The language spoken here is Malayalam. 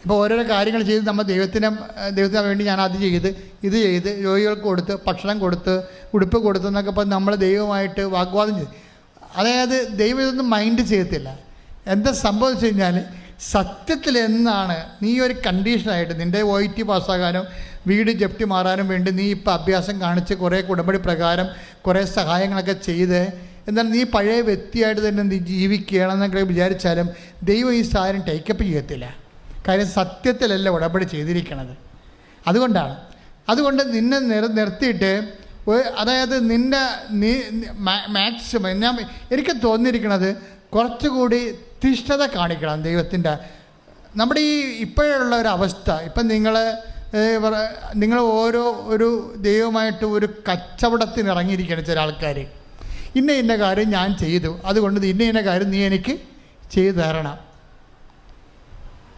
ഇപ്പോൾ ഓരോരോ കാര്യങ്ങൾ ചെയ്ത് നമ്മൾ ദൈവത്തിന് വേണ്ടി ഞാൻ അത് ചെയ്ത് ഇത് ചെയ്ത് രോഗികൾക്ക് കൊടുത്ത് ഭക്ഷണം കൊടുത്ത് ഉടുപ്പ് കൊടുത്ത് എന്നൊക്കെ പറഞ്ഞ് നമ്മൾ ദൈവമായിട്ട് വാഗ്വാദം ചെയ്ത്, അതായത് ദൈവം ഇതൊന്നും മൈൻഡ് ചെയ്യത്തില്ല. എന്താ സംഭവിച്ചു കഴിഞ്ഞാൽ സത്യത്തിൽ എന്നാണ് നീ ഒരു കണ്ടീഷനായിട്ട് നിൻ്റെ OIT പാസ്സാകാനും വീട് ജപ്തി മാറാനും വേണ്ടി നീ ഇപ്പോൾ അഭ്യാസം കാണിച്ച് കുറേ ഉടമ്പടി പ്രകാരം കുറേ സഹായങ്ങളൊക്കെ ചെയ്ത് എന്നാൽ നീ പഴയ വ്യക്തിയായിട്ട് തന്നെ നീ ജീവിക്കുകയാണെന്നൊക്കെ വിചാരിച്ചാലും ദൈവം ഈ സാധനം ടേക്കപ്പ് ചെയ്യത്തില്ല. കാര്യം സത്യത്തിലല്ല ഉടമ്പടി ചെയ്തിരിക്കണത്. അതുകൊണ്ട് നിന്നെ നിർത്തിയിട്ട് അതായത് നീ മാക്സിമം എനിക്ക് തോന്നിയിരിക്കണത് കുറച്ചുകൂടി തിഷ്ഠത കാണിക്കണം ദൈവത്തിൻ്റെ. നമ്മുടെ ഈ ഇപ്പോഴുള്ള ഒരു അവസ്ഥ, ഇപ്പം നിങ്ങൾ ഓരോ ഒരു ദൈവമായിട്ട് ഒരു കച്ചവടത്തിന് ഇറങ്ങിയിരിക്കുകയാണ് ചില ആൾക്കാർ. ഇന്ന കാര്യം ഞാൻ ചെയ്തു, അതുകൊണ്ട് ഇന്ന കാര്യം നീ എനിക്ക് ചെയ്തു തരണം.